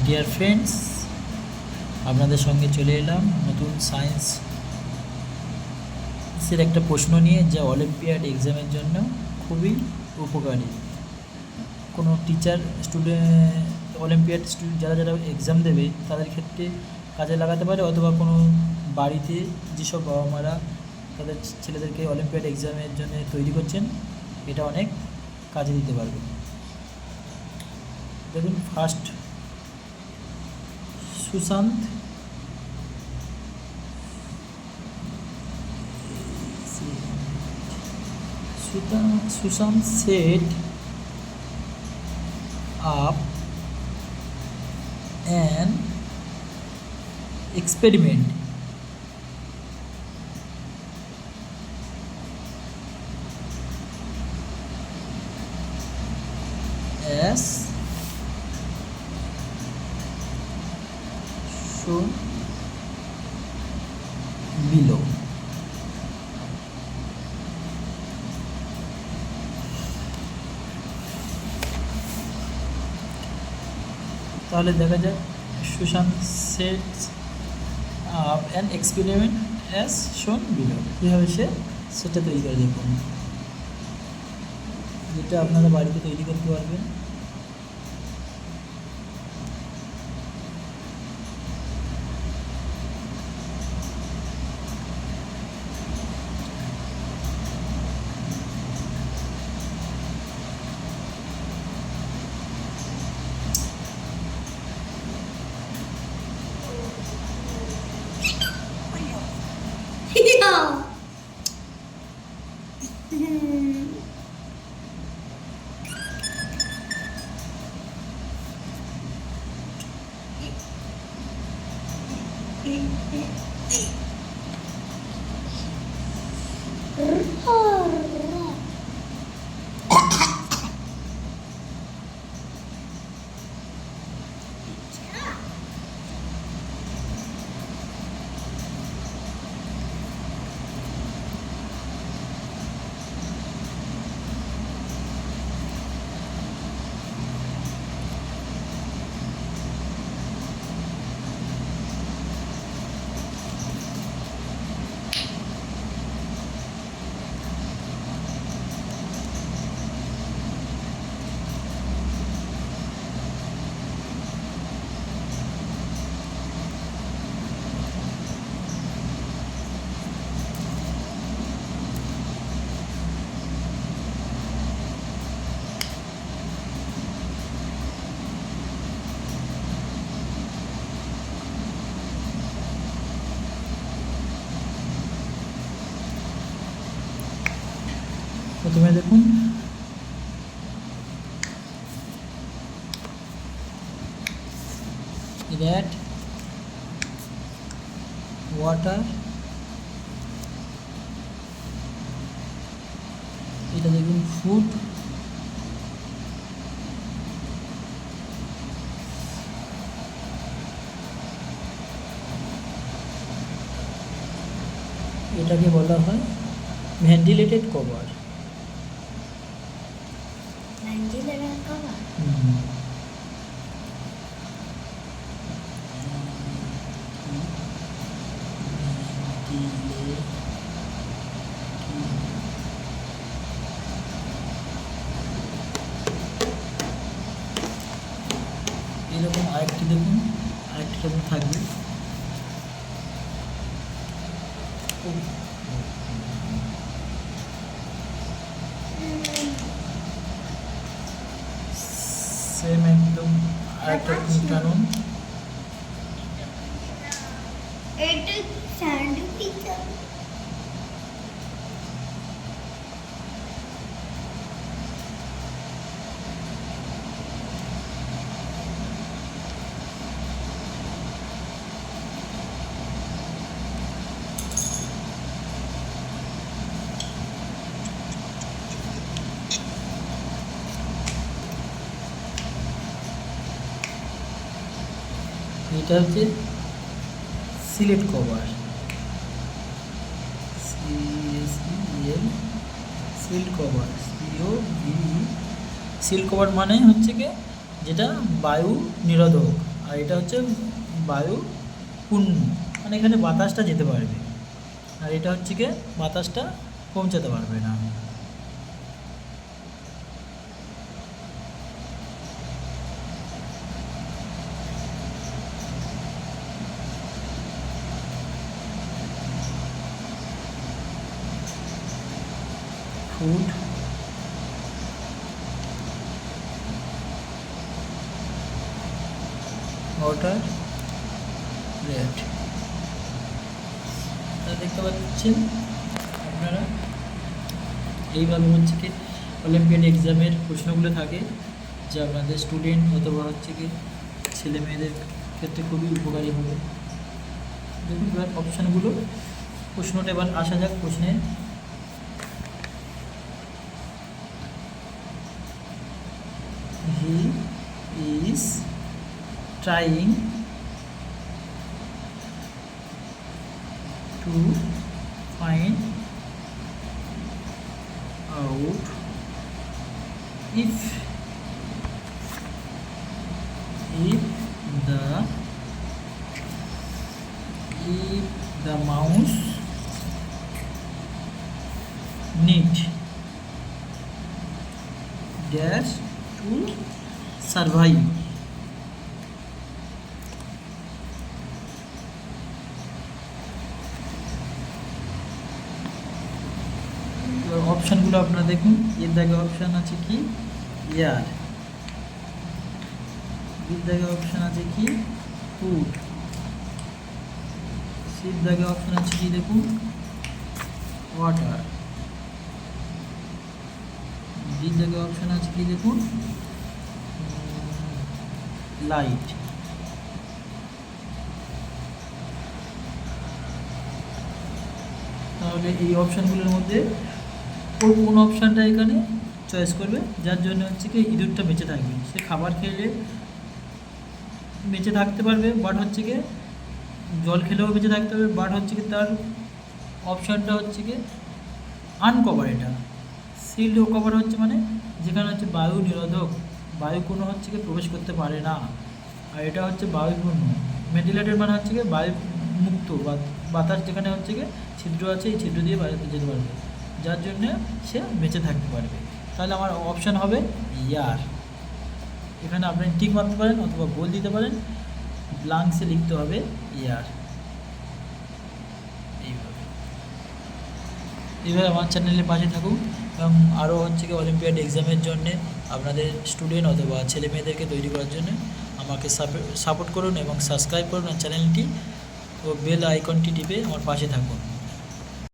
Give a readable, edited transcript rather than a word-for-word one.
Dear friends, আপনাদের সঙ্গে চলে এলাম নতুন সায়েন্সের একটা প্রশ্ন নিয়ে, যা অলিম্পিয়াড এক্সামের জন্য খুবই উপকারী। কোনো টিচার স্টুডেন্ট অলিম্পিয়াড স্টুডেন্ট যারা যারা এক্সাম দেবে তাদের ক্ষেত্রে কাজে লাগাতে পারে, অথবা কোনো বাড়িতে যেসব বাবা মারা তাদের ছেলেদেরকে অলিম্পিয়াড এক্সামের জন্য তৈরি করছেন, এটা অনেক কাজে দিতে পারবে। দেখুন, first Sushant set up an experiment as shown below. তাহলে দেখা যাক, Sushant sets up an experiment as shown below. কীভাবে সে সেটা তৈরি করে দেখুন, যেটা আপনারা বাড়িতে তৈরি করতে পারবেন। প্রথমে দেখুন, add water, এটা দেখুন ফুড, এটাকে বলা হয় ভেন্টিলেটেড কভার। এরকম আরেকটি দেখুন, আরেকটি রকম থাকবে। সেম একদম আরেকটা রকম কানুন। এটা স্যান্ডউইচ এটা হচ্ছে Sylhet cover, seal cover, seal cover মানে হচ্ছে কি, যেটা বায়ু নিরোধক, আর এটা হচ্ছে বায়ু পূর্ণ, মানে এখানে বাতাসটা যেতে পারবে, আর এটা হচ্ছে কি বাতাসটা পৌঁছাতে পারবে না। Food, water, red. দেখতে পাচ্ছেন আপনারা, এইভাবে হচ্ছে কি অলিম্পিয়াড এক্সামের প্রশ্নগুলো থাকে, যা আপনাদের স্টুডেন্ট অথবা হচ্ছে কি ছেলে মেয়েদের ক্ষেত্রে খুবই উপকারী হবে। দেখুন এবার অপশানগুলো, প্রশ্নটা এবার আসা যাক প্রশ্নে। He is trying to find out if the mouse need dash to survive. অপশানগুলো আপনারা দেখুন, এর দাগে অপশান আছে কি এয়ার, বির দাগে অপশান আছে কি ফুড, সির দাগে অপশান আছে কি দেখুন ওয়াটার, ডির দাগে অপশান আছে কি দেখুন লাইট। তাহলে এই অপশানগুলোর মধ্যে ওর কোন অপশানটা এখানে চয়েস করবে, যার জন্য হচ্ছে কি ইঁদুরটা বেঁচে থাকবে। সে খাবার খেলে বেঁচে থাকতে পারবে, বাট হচ্ছে কি জল খেলেও বেঁচে থাকতে পারবে, বাট হচ্ছে কি তার অপশানটা হচ্ছে কি আনকভার, এটা সিল্ড কভার হচ্ছে মানে যেখানে হচ্ছে বায়ু নিরোধক, বায়ু কোনো হচ্ছে কি প্রবেশ করতে পারে না, আর এটা হচ্ছে বায়ুপূর্ণ। ভেন্টিলেটেড মানে হচ্ছে কি বায়ু মুক্ত, বা বাতাস যেখানে হচ্ছে কি ছিদ্র আছে, এই ছিদ্র দিয়ে বাইরে যেতে পারবে, যার জন্য সে বেঁচে থাকতে পারবে। তাহলে আমার অপশান হবে ইয়ার। এখানে আপনি টিক মারতে পারেন অথবা বল দিতে পারেন, ব্লাঙ্কসে লিখতে হবে ইয়ার। এইভাবে আমার চ্যানেলের পাশে থাকুন, এবং আরও হচ্ছে কি অলিম্পিয়াড এক্সামের জন্যে আপনাদের স্টুডেন্ট অথবা ছেলে মেয়েদেরকে তৈরি করার জন্য আমাকে সাপোর্ট করুন এবং সাবস্ক্রাইব করুন আর চ্যানেলটি ও বেল আইকনটি টিপে আমার পাশে থাকুন।